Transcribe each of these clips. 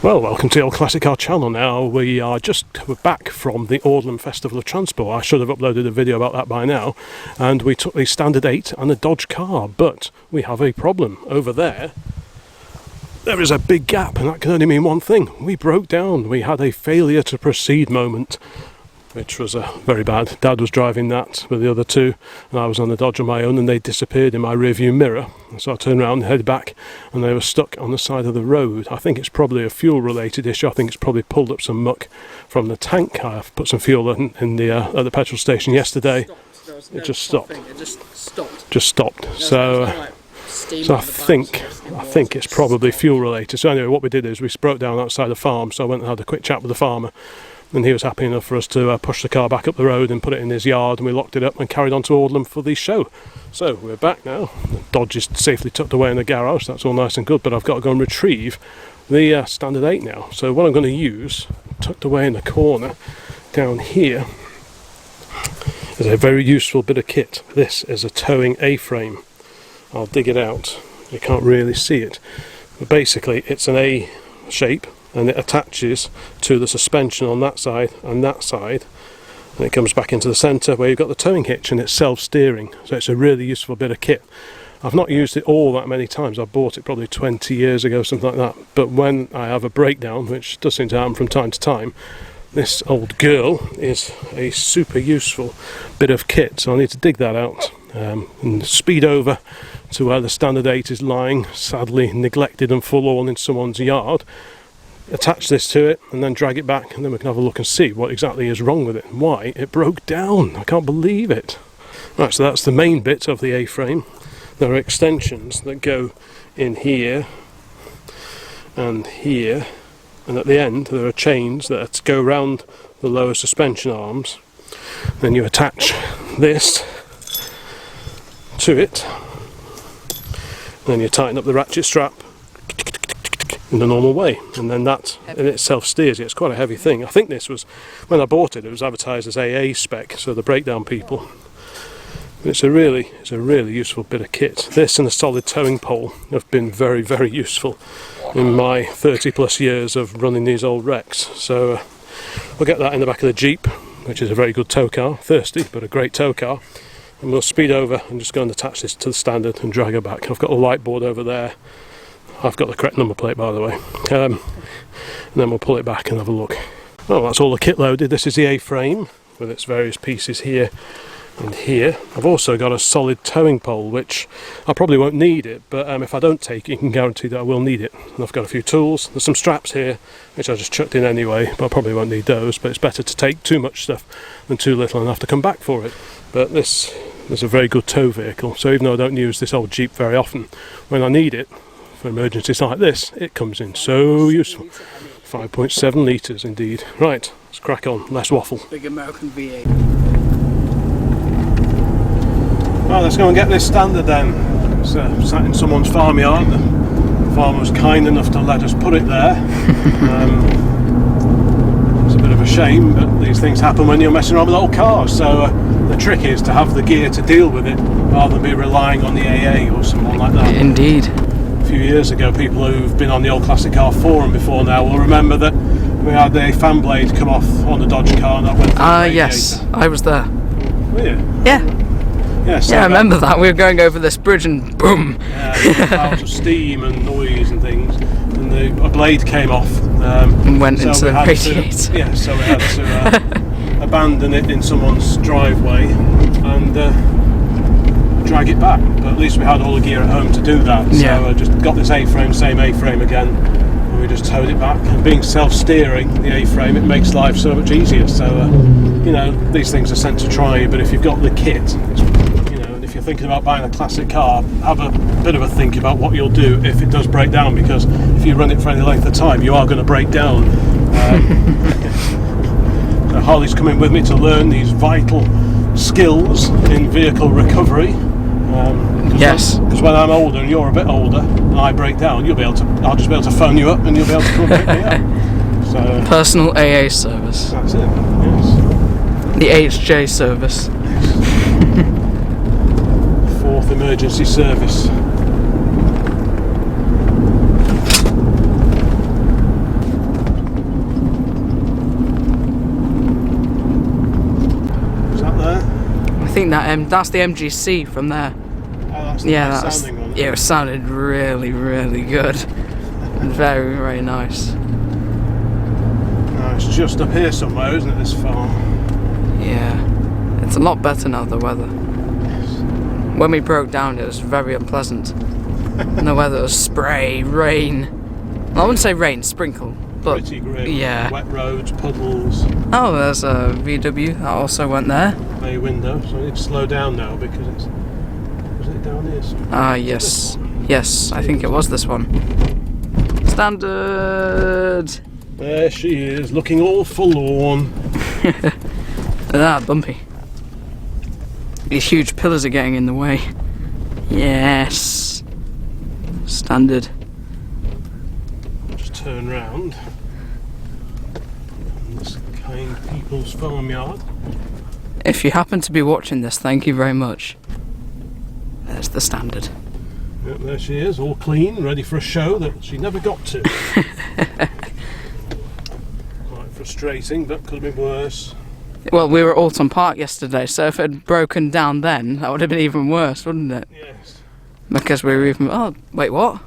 Well, welcome to the Old Classic Car channel. Now we're back from the Audlem Festival of Transport. I should have uploaded a video about that by now, and we took the Standard 8 and a Dodge car, but we have a problem over there. There is a big gap, and that can only mean one thing. We broke down. We had a failure to proceed moment, which was very bad. Dad was driving that with the other two, and I was on the Dodge on my own, and they disappeared in my rearview mirror. So I turned around and headed back, and they were stuck on the side of the road. I think it's probably a fuel-related issue. I think it's probably pulled up some muck from the tank. I put some fuel in the at the petrol station yesterday. It just stopped. Just stopped. So I think it's probably fuel-related. So anyway, what we did is we broke down outside the farm. So I went and had a quick chat with the farmer. And he was happy enough for us to push the car back up the road and put it in his yard, and we locked it up and carried on to Audlem for the show. So we're back now. The Dodge is safely tucked away in the garage. That's all nice and good, but I've got to go and retrieve the Standard 8 now. So what I'm going to use, tucked away in the corner down here, is a very useful bit of kit. This is a towing A-frame. I'll dig it out. You can't really see it, but basically it's an A shape, and it attaches to the suspension on that side, and it comes back into the centre where you've got the towing hitch, and it's self-steering. So it's a really useful bit of kit. I've not used it all that many times. I bought it probably 20 years ago, something like that. But when I have a breakdown, which does seem to happen from time to time, this old girl is a super useful bit of kit. So I need to dig that out and speed over to where the Standard 8 is lying, sadly neglected and forlorn in someone's yard. Attach this to it and then drag it back, and then we can have a look and see what exactly is wrong with it and why it broke down. I can't believe it. Right, so that's the main bit of the A-frame. There are extensions that go in here and here, and at the end there are chains that go around the lower suspension arms. Then you attach this to it, then you tighten up the ratchet strap in the normal way, and then that in itself steers it. It's quite a heavy thing. I think this was, when I bought it, it was advertised as AA spec, so the breakdown people. It's a really useful bit of kit. This and a solid towing pole have been very, very useful in my 30 plus years of running these old wrecks. So we'll get that in the back of the Jeep, which is a very good tow car, thirsty but a great tow car, and we'll speed over and just go and attach this to the Standard and drag her back. I've got a light board over there. I've got the correct number plate, by the way, and then we'll pull it back and have a look. Well, that's all the kit loaded. This is the A-frame with its various pieces here and here. I've also got a solid towing pole, which I probably won't need it, but if I don't take it, you can guarantee that I will need it. And I've got a few tools. There's some straps here, which I just chucked in anyway, but I probably won't need those. But it's better to take too much stuff than too little and have to come back for it. But this is a very good tow vehicle, so even though I don't use this old Jeep very often, when I need it, for emergencies like this, it comes in so useful. 5.7 litres indeed. Right, let's crack on, less waffle. Big American V8. Right, let's go and get this Standard then. It's sat in someone's farmyard. The farmer was kind enough to let us put it there. It's a bit of a shame, but these things happen when you're messing around with old cars. So the trick is to have the gear to deal with it, rather than be relying on the AA or someone like that. Indeed. A few years ago, people who've been on the Old Classic Car forum before now will remember that we had a fan blade come off on the Dodge car, and that went through the radiator. Yes, I was there. Were you? Yeah. So I remember that. We were going over this bridge and boom. Yeah, clouds of steam and noise and things, and a blade came off. And went into the radiator. So we had to abandon it in someone's driveway and drag it back, but at least we had all the gear at home to do that. So I just got this A-frame, same A-frame again, and we just towed it back. And being self-steering, the A-frame, it makes life so much easier. So you know, these things are sent to try you, but if you've got the kit, and if you're thinking about buying a classic car, have a bit of a think about what you'll do if it does break down, because if you run it for any length of time, you are going to break down. So Harley's coming with me to learn these vital skills in vehicle recovery. Yes. Because when I'm older and you're a bit older and I break down, I'll just be able to phone you up and you'll be able to come pick me up. So personal AA service. That's it. Yes. The HJ service. Fourth emergency service. think that's the MGC from there. Oh, that's the Yeah, nice that's sounding one. yeah. It sounded really, really good. Very, very nice. No, it's just up here somewhere, isn't it? This farm. Yeah, it's a lot better now. The weather. When we broke down, it was very unpleasant. And the weather was spray, rain. Well, I wouldn't say rain, sprinkle. But Pretty grim. yeah. Wet roads, puddles. Oh, there's a VW that also went there. Bay window. So I need to slow down now because it's. Was it down here somewhere? Ah, yes. Yes, I think it was this one. Standard! There she is, looking all forlorn. Ah, bumpy. These huge pillars are getting in the way. Yes. Standard. Just turn round. And this kind people's farmyard. If you happen to be watching this, thank you very much. There's the Standard. Yep, there she is, all clean, ready for a show that she never got to. Quite frustrating, but could have been worse. Well, we were at Audlem Park yesterday, so if it had broken down then, that would have been even worse, wouldn't it? Yes. Because we were even... Oh, wait, what?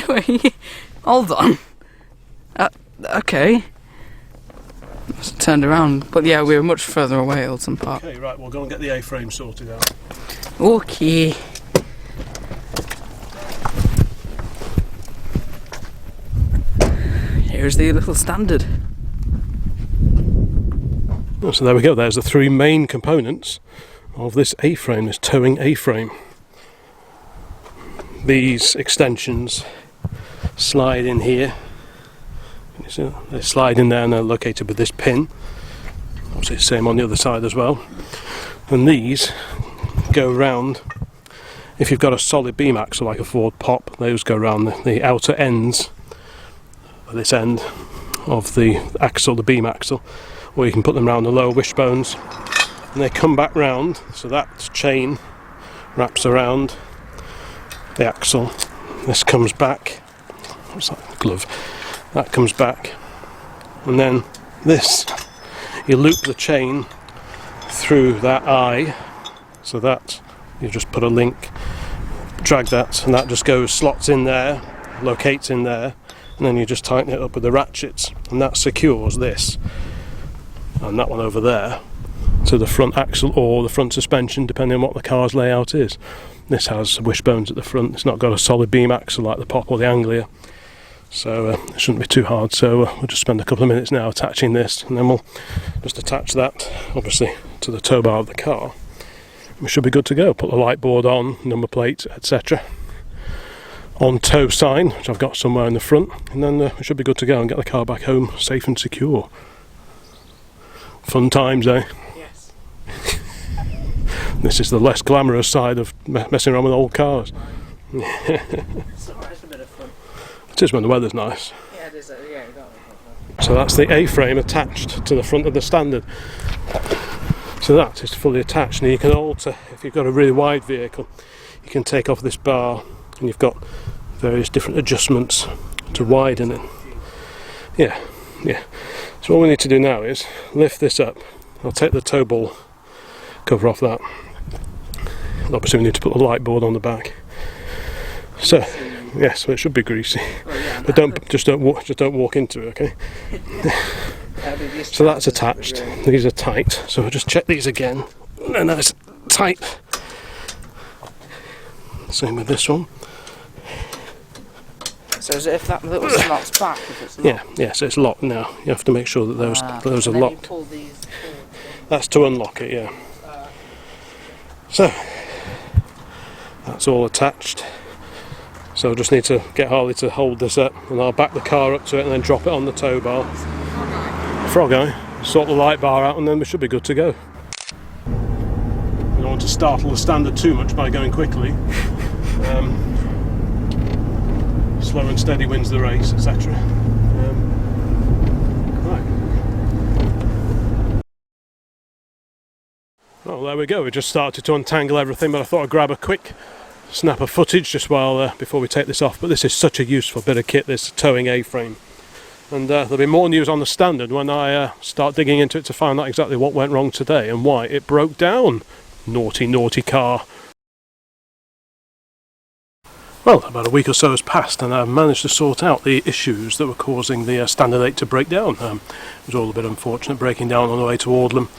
wait, hold on. Okay. Must have turned around. But yeah, we were much further away at Audlem Park. Okay, right, we'll go and get the A-frame sorted out. Okay. Here's the little Standard. Oh, so there we go, there's the three main components of this A-frame, this towing A-frame. These extensions slide in here. You see, they slide in there and they're located with this pin. Obviously the same on the other side as well. And these go round, if you've got a solid beam axle like a Ford Pop, those go round the outer ends, this end of the axle, the beam axle, or you can put them round the lower wishbones and they come back round, so that chain wraps around the axle. This comes back, what's that, glove, that comes back, and then this, you loop the chain through that eye, so that you just put a link, drag that, and that just goes, slots in there, locates in there, and then you just tighten it up with the ratchets, and that secures this and that one over there to the front axle or the front suspension, depending on what the car's layout is. This has wishbones at the front, it's not got a solid beam axle like the Pop or the Anglia, so it shouldn't be too hard. So we'll just spend a couple of minutes now attaching this, and then we'll just attach that obviously to the tow bar of the car. We should be good to go. Put the light board on, number plate, etc. On tow sign, which I've got somewhere in the front, and then we should be good to go and get the car back home safe and secure. Fun times, eh? Yes. This is the less glamorous side of messing around with old cars. It's alright, it's a bit of fun. It is when the weather's nice. Yeah, it is. Yeah, So that's the A-frame attached to the front of the Standard. So that is fully attached, and you can alter, if you've got a really wide vehicle, you can take off this bar and you've got various different adjustments to widen it. Yeah. So what we need to do now is lift this up. I'll take the tow ball cover off that. And obviously we need to put the light board on the back. So yes, so it should be greasy. But don't walk into it, okay? So that's attached. These are tight. So we'll just check these again. And that's tight. Same with this one. So is it if that little slot's back, if it's locked? Yeah, so it's locked now. You have to make sure that those are then locked. You pull these That's to unlock it, yeah. So that's all attached. So I just need to get Harley to hold this up, and I'll back the car up to it and then drop it on the tow bar. Frog eye, sort the light bar out, and then we should be good to go. I don't want to startle the Standard too much by going quickly. Slow and steady wins the race, etc. Well, there we go. We just started to untangle everything, but I thought I'd grab a quick snap of footage just while before we take this off. But this is such a useful bit of kit, this towing A-frame. and there'll be more news on the standard when I start digging into it to find out exactly what went wrong today and why it broke down. Naughty, naughty car. Well, about a week or so has passed and I've managed to sort out the issues that were causing the Standard 8 to break down. It was all a bit unfortunate breaking down on the way to Audlem,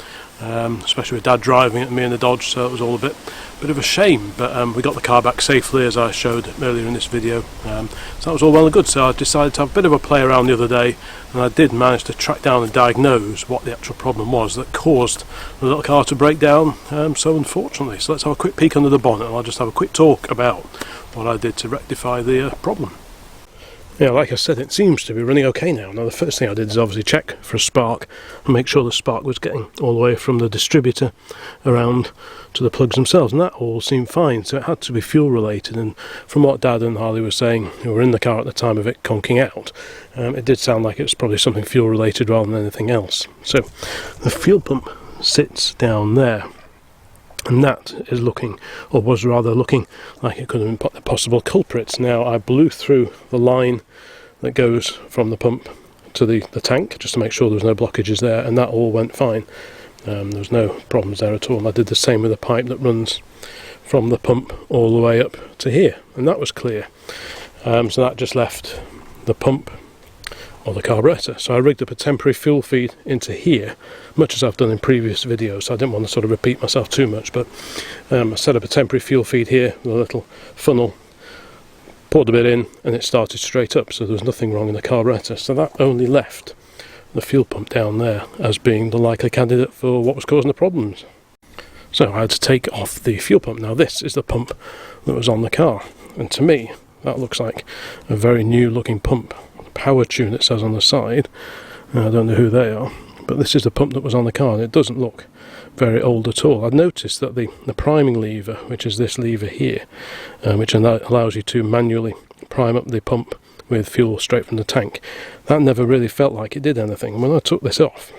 especially with Dad driving it and me in the Dodge, so it was all a bit of a shame, but we got the car back safely as I showed earlier in this video, so that was all well and good. So I decided to have a bit of a play around the other day, and I did manage to track down and diagnose what the actual problem was that caused the little car to break down so unfortunately. So let's have a quick peek under the bonnet and I'll just have a quick talk about what I did to rectify the problem. Yeah, like I said, it seems to be running okay now. Now the first thing I did is obviously check for a spark and make sure the spark was getting all the way from the distributor around to the plugs themselves, and that all seemed fine. So it had to be fuel related, and from what Dad and Harley were saying, who were in the car at the time of it conking out, it did sound like it was probably something fuel related rather than anything else. So the fuel pump sits down there, and that is looking, or was rather looking, like it could have been the possible culprits. Now I blew through the line that goes from the pump to the tank just to make sure there was no blockages there, and that all went fine. There was no problems there at all. I did the same with the pipe that runs from the pump all the way up to here, and that was clear. So that just left the pump or the carburetor. So I rigged up a temporary fuel feed into here, much as I've done in previous videos, so I didn't want to sort of repeat myself too much, but I set up a temporary fuel feed here with a little funnel, poured a bit in, and it started straight up, so there was nothing wrong in the carburetor. So that only left the fuel pump down there as being the likely candidate for what was causing the problems. So I had to take off the fuel pump. Now this is the pump that was on the car, and to me that looks like a very new looking pump. Power tune it says on the side, I don't know who they are, but this is the pump that was on the car, and it doesn't look very old at all. I've noticed that the priming lever, which is this lever here, which allows you to manually prime up the pump with fuel straight from the tank, that never really felt like it did anything. And when I took this off,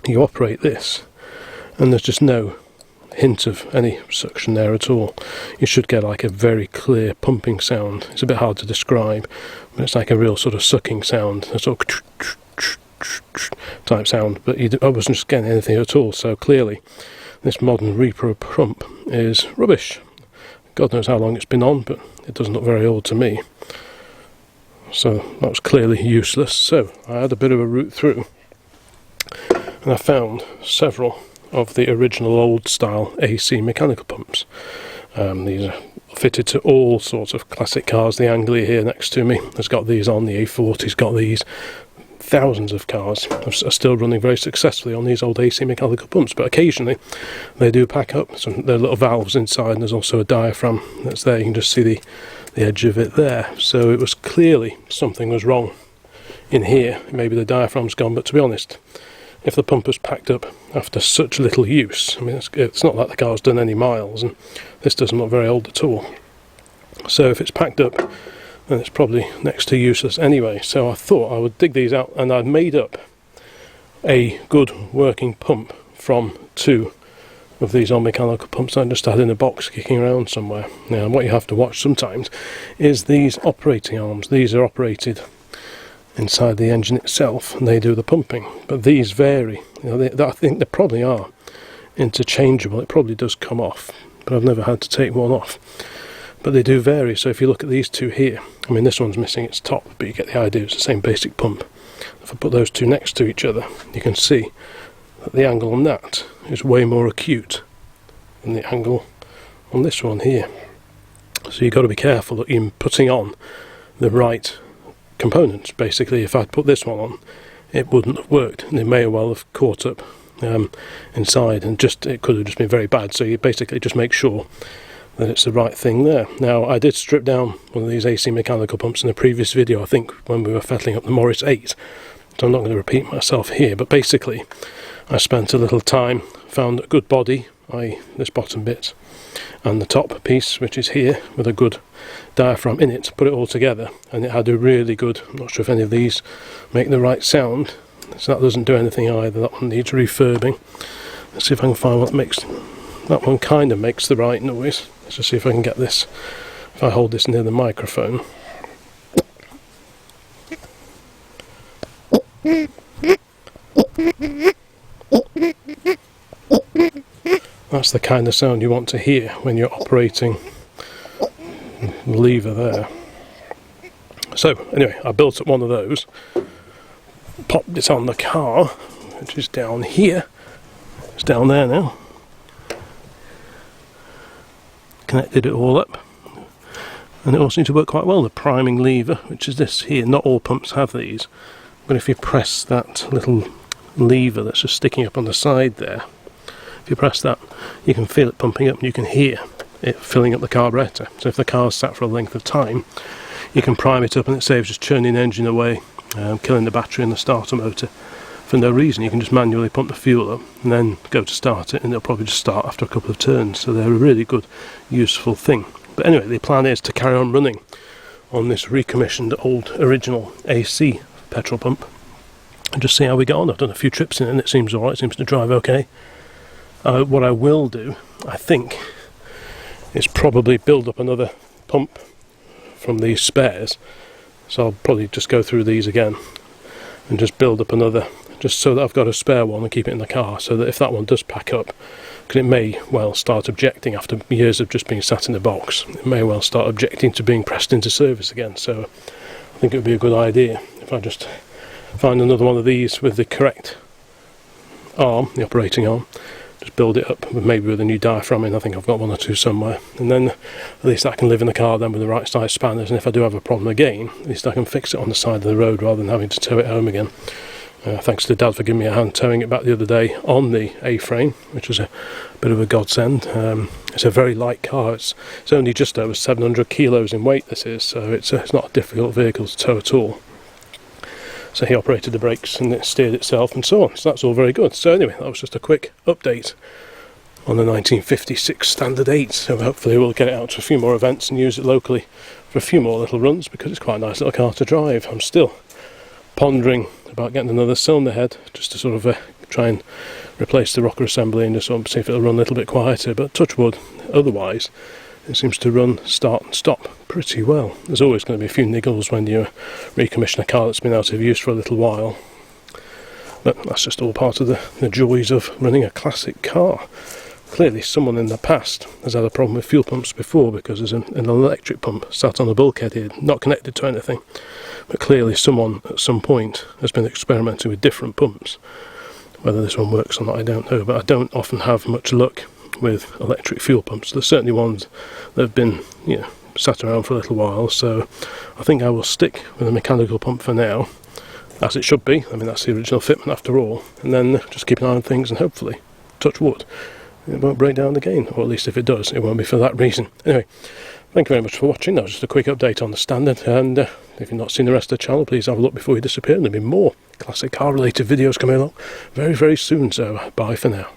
you operate this and there's just no hint of any suction there at all. You should get like a very clear pumping sound. It's a bit hard to describe, but it's like a real sort of sucking sound, a sort of type sound, but I wasn't just getting anything at all. So clearly this modern repro pump is rubbish. God knows how long it's been on, but it doesn't look very old to me. So that was clearly useless. So I had a bit of a route through and I found several of the original old style AC mechanical pumps. These are fitted to all sorts of classic cars. The Anglia here next to me has got these on, the A40's got these. Thousands of cars are still running very successfully on these old AC mechanical pumps, but occasionally they do pack up. So there are little valves inside, and there's also a diaphragm that's there. You can just see the edge of it there. So it was clearly something was wrong in here. Maybe the diaphragm's gone, but to be honest, if the pump was packed up after such little use, I mean, it's not like the car's done any miles, and this doesn't look very old at all. So if it's packed up, then it's probably next to useless anyway. So I thought I would dig these out, and I'd made up a good working pump from two of these old mechanical pumps I just had in a box kicking around somewhere. Now what you have to watch sometimes is these operating arms. These are operated inside the engine itself, and they do the pumping, but these vary. You know, I think they probably are interchangeable. It probably does come off, but I've never had to take one off. But they do vary. So if you look at these two here, I mean, this one's missing its top, but you get the idea. It's the same basic pump. If I put those two next to each other, you can see that the angle on that is way more acute than the angle on this one here. So you've got to be careful that you're putting on the right components. Basically, if I'd put this one on, it wouldn't have worked, and it may well have caught up inside, and it could have just been very bad. So you basically just make sure that it's the right thing there. Now I did strip down one of these AC mechanical pumps in a previous video, I think when we were fettling up the Morris 8, so I'm not going to repeat myself here, but basically I spent a little time, found a good body, i.e. this bottom bit, and the top piece, which is here, with a good diaphragm in it, put it all together, and it had a really good, I'm not sure if any of these make the right sound, so that doesn't do anything either. That one needs refurbing. Let's see if I can find what makes, that one kind of makes the right noise. Let's just see if I can get this, if I hold this near the microphone. That's the kind of sound you want to hear when you're operating the lever there. So anyway, I built up one of those, popped it on the car, which is down here. It's down there now. Connected it all up, and it all seems to work quite well. The priming lever, which is this here, not all pumps have these, but if you press that little lever that's just sticking up on the side there, if you press that, you can feel it pumping up and you can hear it filling up the carburetor. So if the car's sat for a length of time, you can prime it up and it saves just churning the engine away, killing the battery and the starter motor for no reason. You can just manually pump the fuel up and then go to start it, and it'll probably just start after a couple of turns. So they're a really good, useful thing. But anyway, the plan is to carry on running on this recommissioned old original AC petrol pump and just see how we get on. I've done a few trips in it and it seems alright, it seems to drive okay. What I will do, I think, is probably build up another pump from these spares. So I'll probably just go through these again and just build up another, just so that I've got a spare one and keep it in the car, so that if that one does pack up, because it may well start objecting after years of just being sat in the box, it may well start objecting to being pressed into service again. So I think it would be a good idea if I just find another one of these with the correct arm, the operating arm, just build it up, maybe with a new diaphragm in. I think I've got one or two somewhere, and then at least I can live in the car then with the right size spanners, and if I do have a problem again, at least I can fix it on the side of the road rather than having to tow it home again. Thanks to Dad for giving me a hand towing it back the other day on the A-frame, which was a bit of a godsend. It's a very light car, it's only just over 700 kilos in weight this is, so it's not a difficult vehicle to tow at all. So he operated the brakes and it steered itself and so on, so that's all very good. So anyway, that was just a quick update on the 1956 Standard 8, so hopefully we'll get it out to a few more events and use it locally for a few more little runs, because it's quite a nice little car to drive. I'm still pondering about getting another cylinder head just to sort of try and replace the rocker assembly and just sort of see if it'll run a little bit quieter, but touch wood, otherwise it seems to run start and stop pretty well. There's always going to be a few niggles when you recommission a car that's been out of use for a little while, but that's just all part of the joys of running a classic car. Clearly someone in the past has had a problem with fuel pumps before, because there's an electric pump sat on a bulkhead here, not connected to anything, but clearly someone at some point has been experimenting with different pumps. Whether this one works or not I don't know, but I don't often have much luck with electric fuel pumps. There's certainly ones that have been, sat around for a little while, so I think I will stick with a mechanical pump for now, as it should be. I mean, that's the original fitment after all, and then just keep an eye on things and hopefully, touch wood, it won't break down again, or at least if it does, it won't be for that reason. Anyway, thank you very much for watching. That was just a quick update on the Standard, and if you've not seen the rest of the channel, please have a look before you disappear. There'll be more classic car related videos coming along very, very soon, so bye for now.